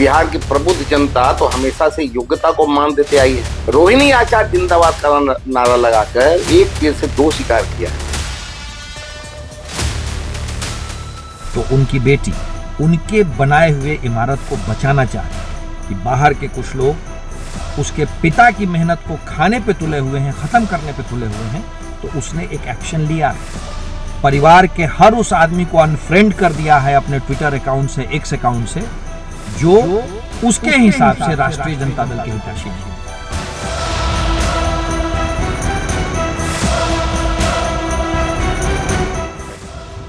बिहार की प्रबुद्ध जनता तो हमेशा से योग्यता को मान देते आई है। रोहिणी आचार्य जिंदाबाद का नारा लगाकर एक तीर से दो शिकार किया। तो उनकी बेटी उनके बनाए हुए इमारत को बचाना चाहती कि बाहर के कुछ लोग उसके पिता की मेहनत को खाने पे तुले हुए हैं, खत्म करने पे तुले हुए हैं, तो उसने एक एक्शन लिया। परिवार के हर उस आदमी को अनफ्रेंड कर दिया है अपने ट्विटर अकाउंट से, एक्स अकाउंट से, जो उसके हिसाब से राष्ट्रीय जनता दल के हितैषी हैं।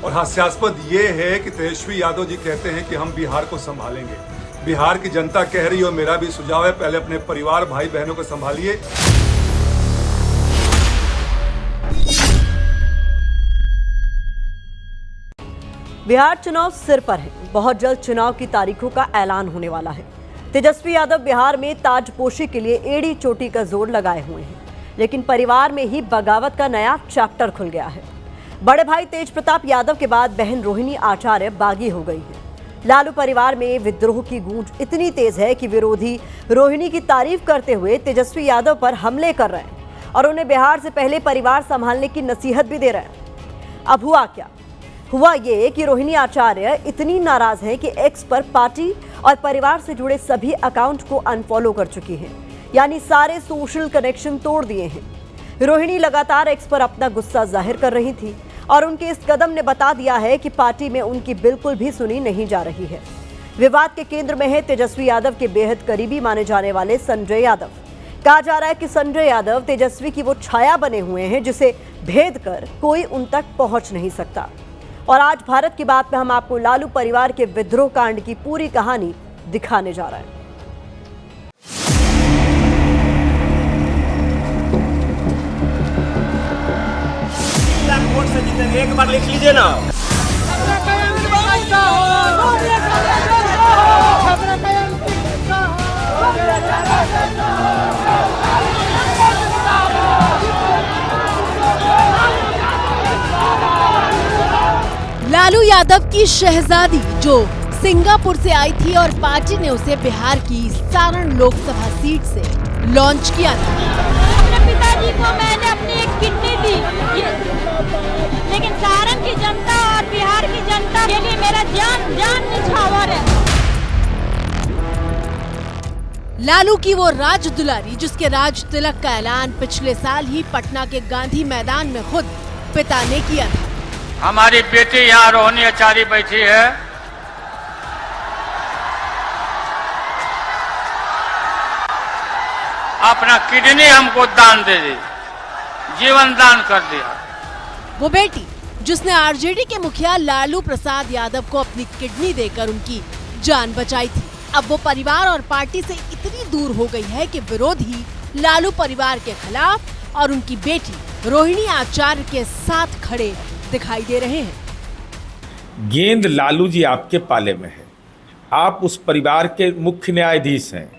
और हास्यास्पद ये है कि तेजस्वी यादव जी कहते हैं कि हम बिहार को संभालेंगे। बिहार की जनता कह रही है, और मेरा भी सुझाव है, पहले अपने परिवार भाई बहनों को संभालिए। बिहार चुनाव सिर पर है। बहुत जल्द चुनाव की तारीखों का ऐलान होने वाला है। तेजस्वी यादव बिहार में ताजपोशी के लिए एड़ी चोटी का जोर लगाए हुए हैं, लेकिन परिवार में ही बगावत का नया चैप्टर खुल गया है। बड़े भाई तेज प्रताप यादव के बाद बहन रोहिणी आचार्य बागी हो गई है। लालू परिवार में विद्रोह की गूंज इतनी तेज है कि विरोधी रोहिणी की तारीफ करते हुए तेजस्वी यादव पर हमले कर रहे हैं और उन्हें बिहार से पहले परिवार संभालने की नसीहत भी दे रहे हैं। अब हुआ क्या? हुआ ये कि रोहिणी आचार्य इतनी नाराज हैं कि एक्स पर पार्टी और परिवार से जुड़े सभी अकाउंट को अनफॉलो कर चुकी हैं, यानी सारे सोशल कनेक्शन तोड़ दिए हैं। रोहिणी लगातार एक्स पर अपना गुस्सा जाहिर कर रही थी और उनके इस कदम ने बता दिया है कि पार्टी में उनकी बिल्कुल भी सुनी नहीं जा रही है। विवाद के केंद्र में है तेजस्वी यादव के बेहद करीबी माने जाने वाले संजय यादव। कहा जा रहा है कि संजय यादव तेजस्वी की वो छाया बने हुए हैं जिसे भेद कर कोई उन तक पहुंच नहीं सकता। और आज भारत की बात में हम आपको लालू परिवार के विद्रोह कांड की पूरी कहानी दिखाने जा रहे हैं। वोट से जीतेंगे, एक बार लिख लीजिए ना। लालू यादव की शहजादी जो सिंगापुर से आई थी और पार्टी ने उसे बिहार की सारण लोकसभा सीट से लॉन्च किया था। अपने पिताजी को मैंने अपनी एक किडनी दी, लेकिन सारण की जनता और बिहार की जनता के लिए मेरा जान निछावर है। लालू की वो राज दुलारी जिसके राज तिलक का ऐलान पिछले साल ही पटना के गांधी मैदान में खुद पिता ने किया था। हमारी बेटी यहाँ रोहिणी आचार्य बैठी है। अपना किडनी हमको दान दे दी, जीवन दान कर दिया। वो बेटी जिसने आरजेडी के मुखिया लालू प्रसाद यादव को अपनी किडनी देकर उनकी जान बचाई थी, अब वो परिवार और पार्टी से इतनी दूर हो गई है कि विरोधी लालू परिवार के खिलाफ और उनकी बेटी रोहिणी आचार्य के साथ खड़े दिखाई दे रहे हैं। गेंद लालू जी आपके पाले में है। आप उस परिवार के मुख्य न्यायाधीश हैं।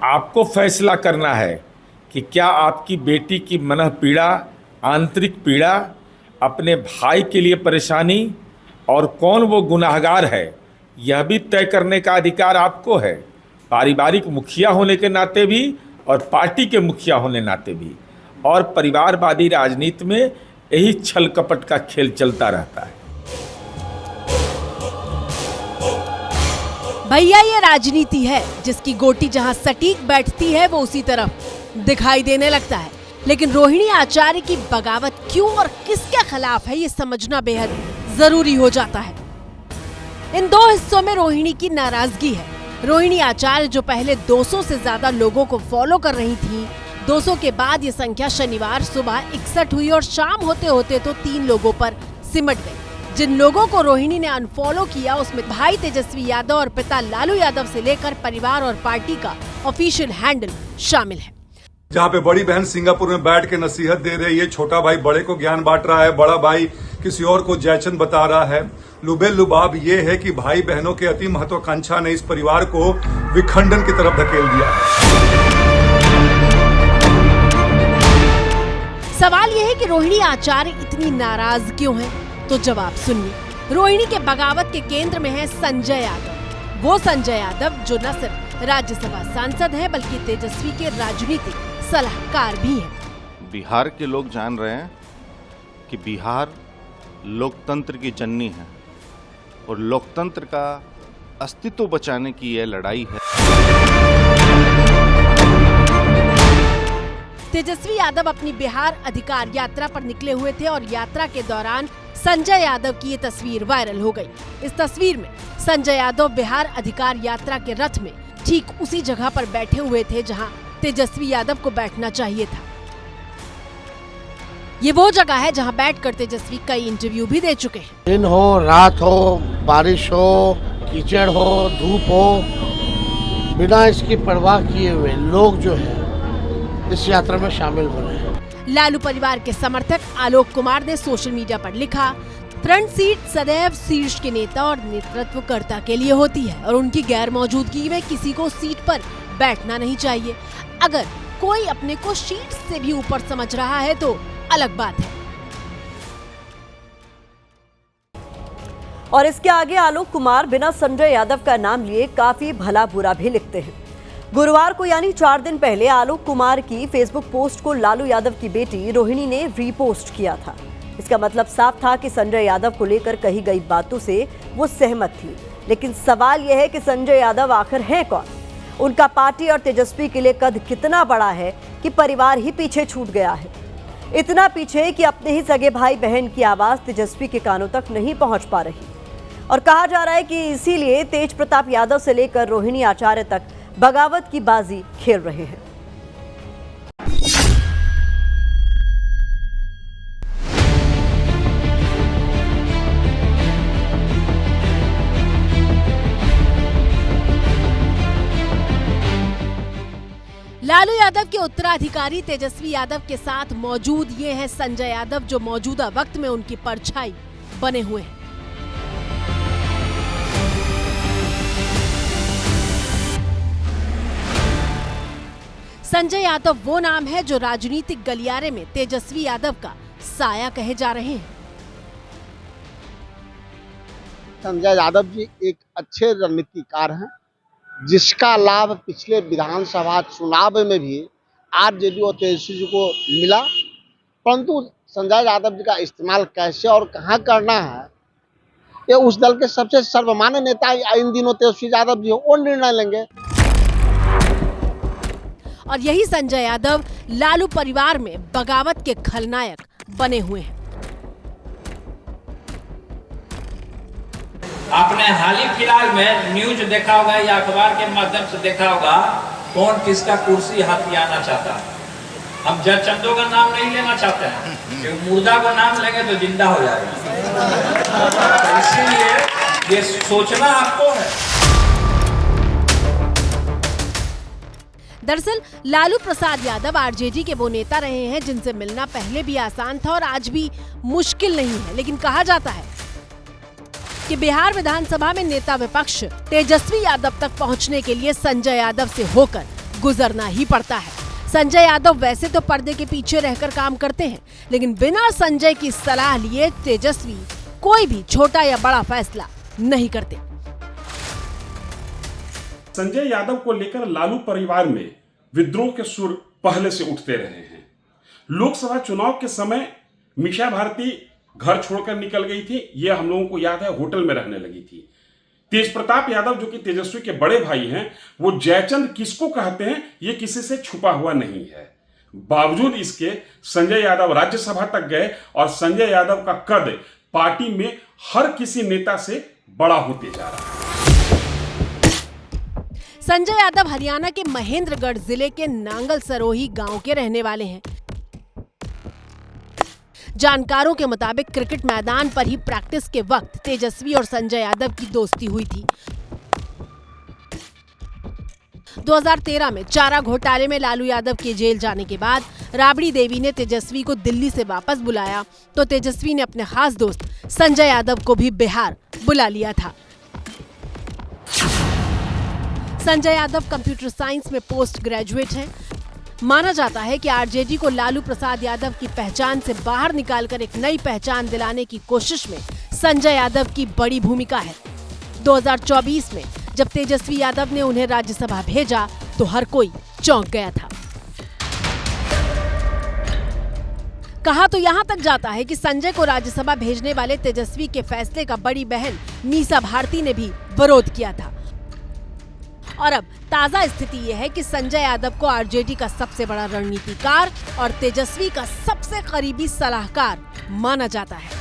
आपको फैसला करना है कि क्या आपकी बेटी की मनः पीड़ा, आंतरिक पीड़ा, अपने भाई के लिए परेशानी और कौन वो गुनाहगार है, यह भी तय करने का अधिकार आपको है, पारिवारिक मुखिया होने के नाते भी और पार्टी के मुखिया होने नाते भी। और परिवारवादी राजनीति में यही छल कपट का खेल चलता रहता है। भैया ये राजनीति है जिसकी गोटी जहां सटीक बैठती है वो उसी तरफ दिखाई देने लगता है। लेकिन रोहिणी आचार्य की बगावत क्यों और किसके खिलाफ है ये समझना बेहद जरूरी हो जाता है। इन दो हिस्सों में रोहिणी की नाराजगी है। रोहिणी आचार्य जो पहले 200 से ज्यादा लोगों को फॉलो कर रही थी, 200 के बाद ये संख्या शनिवार सुबह 61 हुई और शाम होते होते तो 3 लोगों पर सिमट गई। जिन लोगों को रोहिणी ने अनफॉलो किया उसमें भाई तेजस्वी यादव और पिता लालू यादव से लेकर परिवार और पार्टी का ऑफिशियल हैंडल शामिल है। जहाँ पे बड़ी बहन सिंगापुर में बैठ के नसीहत दे रही है, छोटा भाई बड़े को ज्ञान बांट रहा है, बड़ा भाई किसी और को जयचंद बता रहा है। लुबेल लुबाब ये है कि भाई बहनों के अति महत्वाकांक्षा ने इस परिवार को विखंडन की तरफ धकेल दिया। सवाल यह है कि रोहिणी आचार्य इतनी नाराज क्यों है? तो जवाब सुनिए। रोहिणी के बगावत के केंद्र में है संजय यादव। वो संजय यादव जो न सिर्फ राज्यसभा सांसद हैं बल्कि तेजस्वी के राजनीतिक सलाहकार भी हैं। बिहार के लोग जान रहे हैं कि बिहार लोकतंत्र की जननी है और लोकतंत्र का अस्तित्व बचाने की यह लड़ाई है। तेजस्वी यादव अपनी बिहार अधिकार यात्रा पर निकले हुए थे और यात्रा के दौरान संजय यादव की ये तस्वीर वायरल हो गई। इस तस्वीर में संजय यादव बिहार अधिकार यात्रा के रथ में ठीक उसी जगह पर बैठे हुए थे जहां तेजस्वी यादव को बैठना चाहिए था। ये वो जगह है जहां बैठकर तेजस्वी कई इंटरव्यू भी दे चुके हैं। दिन हो, रात हो, बारिश हो, कीचड़ हो, धूप हो, बिना इसकी परवाह किए हुए लोग जो है इस यात्रा में शामिल हो रहे हैं। लालू परिवार के समर्थक आलोक कुमार ने सोशल मीडिया पर लिखा, फ्रंट सीट सदैव शीर्ष के नेता और नेतृत्वकर्ता के लिए होती है और उनकी गैर मौजूदगी में किसी को सीट पर बैठना नहीं चाहिए। अगर कोई अपने को सीट से भी ऊपर समझ रहा है तो अलग बात है। और इसके आगे आलोक कुमार बिना संजय यादव का नाम लिए काफी भला बुरा भी लिखते हैं। गुरुवार को यानी 4 दिन पहले आलोक कुमार की फेसबुक पोस्ट को लालू यादव की बेटी रोहिणी ने रीपोस्ट किया था। इसका मतलब साफ था कि संजय यादव को लेकर कही गई बातों से वो सहमत थी। लेकिन सवाल यह है कि संजय यादव आखिर हैं कौन? उनका पार्टी और तेजस्वी के लिए कद कितना बड़ा है कि परिवार ही पीछे छूट गया है। इतना पीछे कि अपने ही सगे भाई बहन की आवाज तेजस्वी के कानों तक नहीं पहुंच पा रही। और कहा जा रहा है कि इसीलिए तेज प्रताप यादव से लेकर रोहिणी आचार्य तक बगावत की बाजी खेल रहे हैं। लालू यादव के उत्तराधिकारी तेजस्वी यादव के साथ मौजूद ये हैं संजय यादव जो मौजूदा वक्त में उनकी परछाई बने हुए हैं। संजय यादव वो नाम है जो राजनीतिक गलियारे में तेजस्वी यादव का साया कहे जा रहे हैं। संजय यादव जी एक अच्छे रणनीतिकार हैं जिसका लाभ पिछले विधानसभा चुनाव में भी आरजेडी और तेजस्वी जी को मिला, परंतु संजय यादव जी का इस्तेमाल कैसे और कहां करना है ये उस दल के सबसे सर्वमान्य नेता इन दिनों तेजस्वी यादव जी वो निर्णय लेंगे। और यही संजय यादव लालू परिवार में बगावत के खलनायक बने हुए हैं। आपने हाल ही फिलहाल में न्यूज देखा होगा या अखबार के माध्यम से देखा होगा कौन किसका कुर्सी हथियाना चाहता है। हम जज चंदो का नाम नहीं लेना चाहते हैं क्योंकि मुर्दा को नाम लेंगे तो जिंदा हो जाएगा। इसीलिए ये सोचना आपको है। दरअसल लालू प्रसाद यादव आरजेडी के वो नेता रहे हैं जिनसे मिलना पहले भी आसान था और आज भी मुश्किल नहीं है। लेकिन कहा जाता है कि बिहार विधानसभा में नेता विपक्ष तेजस्वी यादव तक पहुंचने के लिए संजय यादव से होकर गुजरना ही पड़ता है। संजय यादव वैसे तो पर्दे के पीछे रहकर काम करते हैं, लेकिन बिना संजय की सलाह लिए तेजस्वी कोई भी छोटा या बड़ा फैसला नहीं करते। संजय यादव को लेकर लालू परिवार में विद्रोह के सुर पहले से उठते रहे हैं। लोकसभा चुनाव के समय मीशा भारती घर छोड़कर निकल गई थी, यह हम लोगों को याद है, होटल में रहने लगी थी। तेज प्रताप यादव जो कि तेजस्वी के बड़े भाई हैं, वो जयचंद किसको कहते हैं ये किसी से छुपा हुआ नहीं है। बावजूद इसके संजय यादव राज्यसभा तक गए और संजय यादव का कद पार्टी में हर किसी नेता से बड़ा होते जा रहा है। संजय यादव हरियाणा के महेंद्रगढ़ जिले के नांगल सरोही गांव के रहने वाले हैं। जानकारों के मुताबिक क्रिकेट मैदान पर ही प्रैक्टिस के वक्त तेजस्वी और संजय यादव की दोस्ती हुई थी। 2013 में चारा घोटाले में लालू यादव के जेल जाने के बाद राबड़ी देवी ने तेजस्वी को दिल्ली से वापस बुलाया तो तेजस्वी ने अपने खास दोस्त संजय यादव को भी बिहार बुला लिया था। संजय यादव कंप्यूटर साइंस में पोस्ट ग्रेजुएट हैं। माना जाता है कि आरजेडी को लालू प्रसाद यादव की पहचान से बाहर निकालकर एक नई पहचान दिलाने की कोशिश में संजय यादव की बड़ी भूमिका है। 2024 में जब तेजस्वी यादव ने उन्हें राज्यसभा भेजा तो हर कोई चौंक गया था। कहा तो यहां तक जाता है कि संजय को राज्यसभा भेजने वाले तेजस्वी के फैसले का बड़ी बहन मीसा भारती ने भी विरोध किया था। और अब ताजा स्थिति यह है कि संजय यादव को आरजेडी का सबसे बड़ा रणनीतिकार और तेजस्वी का सबसे करीबी सलाहकार माना जाता है।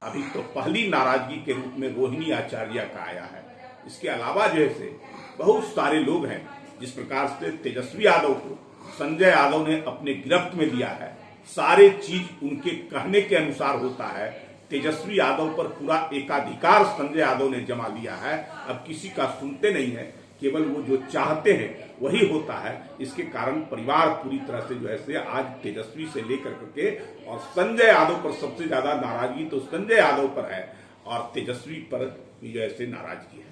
अभी तो पहली नाराजगी के रूप में रोहिणी आचार्य का आया है। इसके अलावा जैसे बहुत सारे लोग हैं, जिस प्रकार से तेजस्वी यादव को संजय यादव ने अपने गिरफ्त में लिया है, सारे चीज उनके कहने के अनुसार होता है। तेजस्वी यादव पर पूरा एकाधिकार संजय यादव ने जमा लिया है। अब किसी का सुनते नहीं है, केवल वो जो चाहते हैं वही होता है। इसके कारण परिवार पूरी तरह से जो है से आज तेजस्वी से लेकर के और संजय यादव पर सबसे ज्यादा नाराजगी तो संजय यादव पर है और तेजस्वी पर जो है से नाराजगी है।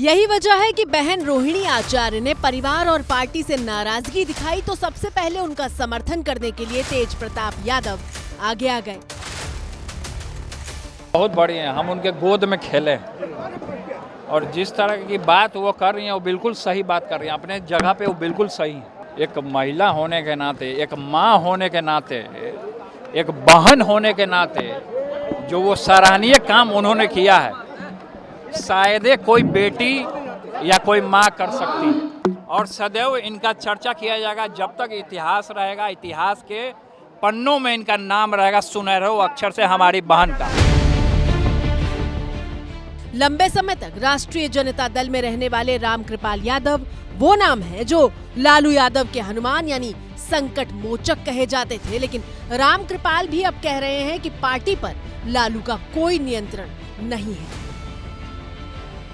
यही वजह है कि बहन रोहिणी आचार्य ने परिवार और पार्टी से नाराजगी दिखाई तो सबसे पहले उनका समर्थन करने के लिए तेज प्रताप यादव आगे आ गए। बहुत बढ़िया है, हम उनके गोद में खेले और जिस तरह की बात वो कर रही हैं वो बिल्कुल सही बात कर रही हैं, अपने जगह पे वो बिल्कुल सही है। एक महिला होने के नाते, एक माँ होने के नाते, एक बहन होने के नाते जो वो सराहनीय काम उन्होंने किया है, शायद कोई बेटी या कोई माँ कर सकती है। और सदैव इनका चर्चा किया जाएगा जब तक इतिहास रहेगा, इतिहास के पन्नों में इनका नाम रहेगा सुनहरे अक्षर से, हमारी बहन का। लंबे समय तक राष्ट्रीय जनता दल में रहने वाले रामकृपाल यादव वो नाम है जो लालू यादव के हनुमान यानी संकट मोचक कहे जाते थे, लेकिन रामकृपाल भी अब कह रहे हैं कि पार्टी पर लालू का कोई नियंत्रण नहीं है।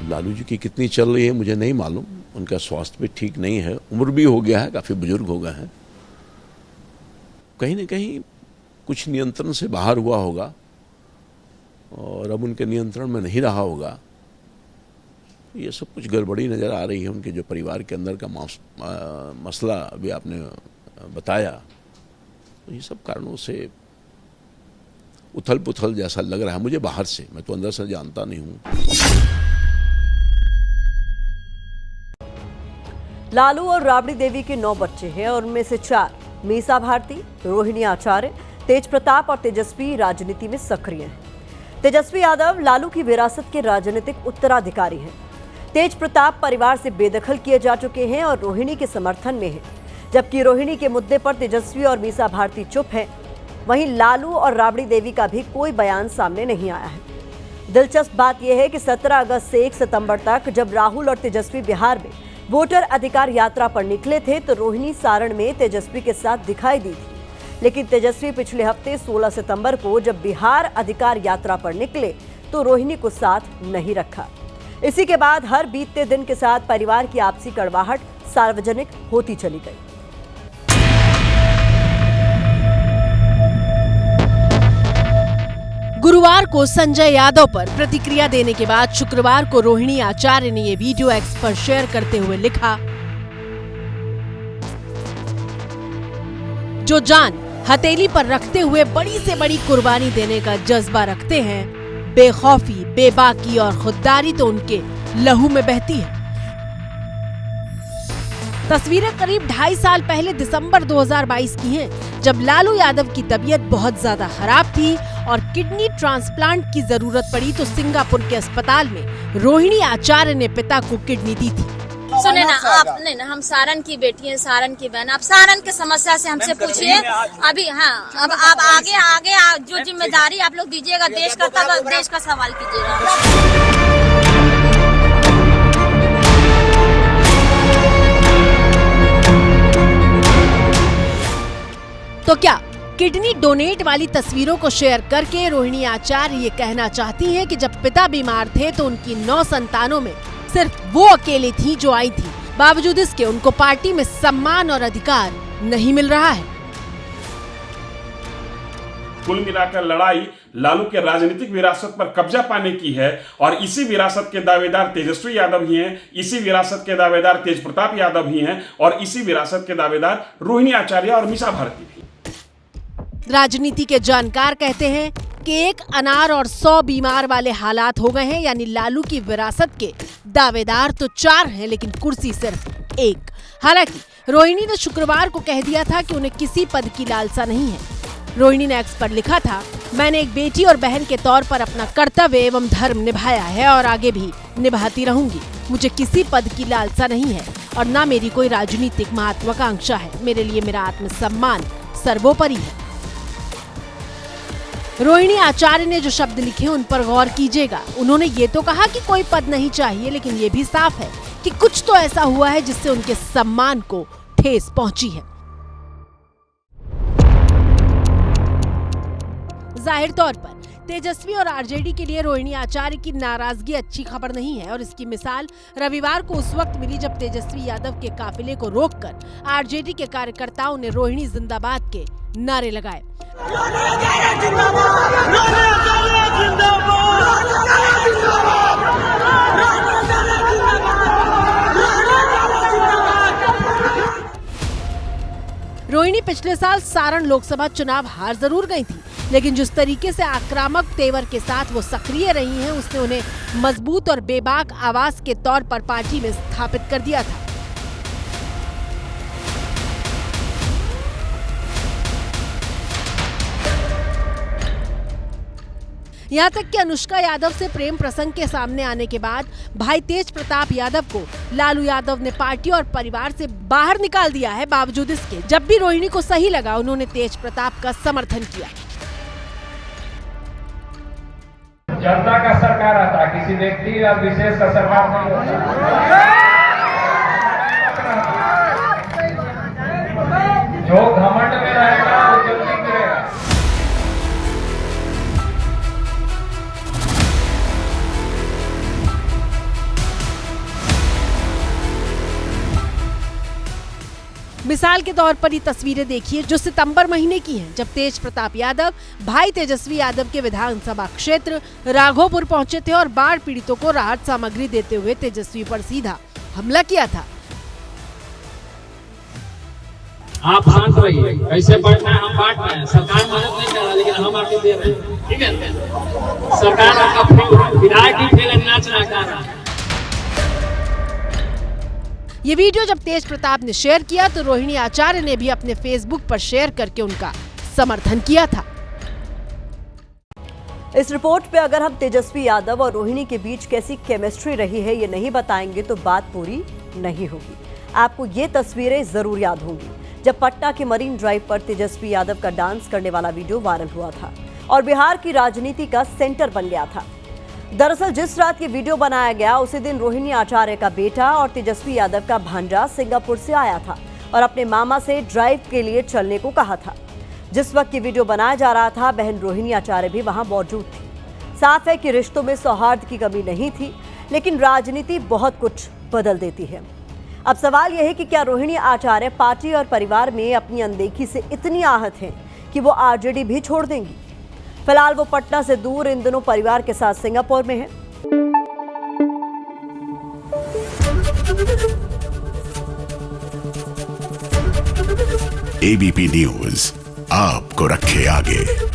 लालू जी की कितनी चल रही है मुझे नहीं मालूम, उनका स्वास्थ्य भी ठीक नहीं है, उम्र भी हो गया है, काफी बुजुर्ग हो गए हैं, कहीं न कहीं कुछ नियंत्रण से बाहर हुआ होगा और अब उनके नियंत्रण में नहीं रहा होगा। ये सब कुछ गड़बड़ी नजर आ रही है उनके जो परिवार के अंदर का मसला अभी आपने बताया, तो ये सब कारणों से उथल पुथल जैसा लग रहा है मुझे बाहर से, मैं तो अंदर से जानता नहीं हूं। लालू और राबड़ी देवी के 9 बच्चे हैं और उनमें से 4 मीसा भारती, रोहिणी आचार्य, तेज प्रताप और तेजस्वी राजनीति में सक्रिय हैं। तेजस्वी यादव लालू की विरासत के राजनीतिक उत्तराधिकारी हैं। तेज प्रताप परिवार से बेदखल किए जा चुके हैं और रोहिणी के समर्थन में हैं, जबकि रोहिणी के मुद्दे पर तेजस्वी और मीसा भारती चुप हैं। वहीं लालू और राबड़ी देवी का भी कोई बयान सामने नहीं आया है। दिलचस्प बात यह है कि 17 अगस्त से 1 सितंबर तक जब राहुल और तेजस्वी बिहार में वोटर अधिकार यात्रा पर निकले थे तो रोहिणी सारण में तेजस्वी के साथ दिखाई दी थी, लेकिन तेजस्वी पिछले हफ्ते 16 सितंबर को जब बिहार अधिकार यात्रा पर निकले तो रोहिणी को साथ नहीं रखा। इसी के बाद हर बीतते दिन के साथ परिवार की आपसी कड़वाहट सार्वजनिक होती चली गई। गुरुवार को संजय यादव पर प्रतिक्रिया देने के बाद शुक्रवार को रोहिणी आचार्य ने ये वीडियो एक्स पर शेयर करते हुए लिखा, जो जान हथेली पर रखते हुए बड़ी से बड़ी कुर्बानी देने का जज्बा रखते हैं, बेखौफी, बेबाकी और खुददारी तो उनके लहू में बहती है। तस्वीरें करीब 2.5 साल पहले दिसंबर 2022 की हैं, जब लालू यादव की तबीयत बहुत ज्यादा खराब थी और किडनी ट्रांसप्लांट की जरूरत पड़ी तो सिंगापुर के अस्पताल में रोहिणी आचार्य ने पिता को किडनी दी थी। सुने ना आप, नहीं ना, हम सारण की बेटी हैं, सारण की बहन, आप सारण की समस्या से हमसे पूछिए अभी। हाँ, अब आप आगे जो जिम्मेदारी आप लोग दीजिएगा देश का, तब देश का सवाल कीजिएगा। तो क्या किडनी डोनेट वाली तस्वीरों को शेयर करके रोहिणी आचार्य ये कहना चाहती हैं कि जब पिता बीमार थे तो उनकी 9 संतानों में सिर्फ वो अकेली थी जो आई थी, बावजूद इसके उनको पार्टी में सम्मान और अधिकार नहीं मिल रहा है। कुल मिलाकर लड़ाई लालू के राजनीतिक विरासत पर कब्जा पाने की है और इसी विरासत के दावेदार तेजस्वी यादव ही हैं, इसी विरासत के दावेदार तेज प्रताप यादव ही हैं और इसी विरासत के दावेदार रोहिणी आचार्य और मीसा भारती भी। राजनीति के जानकार कहते हैं के एक अनार और 100 बीमार वाले हालात हो गए हैं। यानी लालू की विरासत के दावेदार तो 4 हैं, लेकिन कुर्सी सिर्फ एक। हालांकि रोहिणी ने शुक्रवार को कह दिया था कि उन्हें किसी पद की लालसा नहीं है। रोहिणी ने एक्स पर लिखा था, मैंने एक बेटी और बहन के तौर पर अपना कर्तव्य एवं धर्म निभाया है और आगे भी निभाती रहूंगी। मुझे किसी पद की लालसा नहीं है और न मेरी कोई राजनीतिक महत्वाकांक्षा है। मेरे लिए मेरा आत्मसम्मान सर्वोपरि है। रोहिणी आचार्य ने जो शब्द लिखे उन पर गौर कीजिएगा। उन्होंने ये तो कहा कि कोई पद नहीं चाहिए, लेकिन ये भी साफ है कि कुछ तो ऐसा हुआ है जिससे उनके सम्मान को ठेस पहुंची है। जाहिर तौर पर तेजस्वी और आरजेडी के लिए रोहिणी आचार्य की नाराजगी अच्छी खबर नहीं है और इसकी मिसाल रविवार को उस वक्त मिली जब तेजस्वी यादव के काफिले को रोककर आरजेडी के कार्यकर्ताओं ने रोहिणी जिंदाबाद के नारे लगाए। रोहिणी पिछले साल सारण लोकसभा चुनाव हार जरूर गई थी, लेकिन जिस तरीके से आक्रामक तेवर के साथ वो सक्रिय रही हैं, उसने उन्हें मजबूत और बेबाक आवाज के तौर पर पार्टी में स्थापित कर दिया था। यहाँ तक कि अनुष्का यादव से प्रेम प्रसंग के सामने आने के बाद भाई तेज प्रताप यादव को लालू यादव ने पार्टी और परिवार से बाहर निकाल दिया है। बावजूद इसके जब भी रोहिणी को सही लगा, उन्होंने तेज प्रताप का समर्थन किया। जनता का सरकार आता है, किसी व्यक्ति या विशेष का सरकार नहीं होता। जो घमंड में रहेगा वो जल्दी गिरेगा। मिसाल के तौर पर ये तस्वीरें देखिए जो सितंबर महीने की हैं, जब तेज प्रताप यादव भाई तेजस्वी यादव के विधानसभा क्षेत्र राघोपुर पहुंचे थे और बाढ़ पीड़ितों को राहत सामग्री देते हुए तेजस्वी पर सीधा हमला किया था। आप शांत रहिए, कैसे बांटना है हम बांट रहे हैं। सरकार मदद नहीं कर रहा, लेकिन हम आपको दे रहे हैं। ठीक है, सरकार आपका विधायक ही फेल नाच रहा है। ये वीडियो जब तेज प्रताप ने शेयर किया तो रोहिणी आचार्य ने भी अपने फेसबुक पर शेयर करके उनका समर्थन किया था। इस रिपोर्ट पे अगर हम तेजस्वी यादव और रोहिणी के बीच कैसी केमिस्ट्री रही है ये नहीं बताएंगे तो बात पूरी नहीं होगी। आपको ये तस्वीरें जरूर याद होंगी जब पटना के मरीन ड्राइव पर तेजस्वी यादव का डांस करने वाला वीडियो वायरल हुआ था और बिहार की राजनीति का सेंटर बन गया था। दरअसल जिस रात ये वीडियो बनाया गया उसी दिन रोहिणी आचार्य का बेटा और तेजस्वी यादव का भांजा सिंगापुर से आया था और अपने मामा से ड्राइव के लिए चलने को कहा था। जिस वक्त ये वीडियो बनाया जा रहा था, बहन रोहिणी आचार्य भी वहां मौजूद थी। साफ है कि रिश्तों में सौहार्द की कमी नहीं थी, लेकिन राजनीति बहुत कुछ बदल देती है। अब सवाल यह है कि क्या रोहिणी आचार्य पार्टी और परिवार में अपनी अनदेखी से इतनी आहत हैं कि वो आरजेडी भी छोड़ देंगी। फिलहाल वो पटना से दूर इन दिनों परिवार के साथ सिंगापुर में है। एबीपी न्यूज आपको रखे आगे।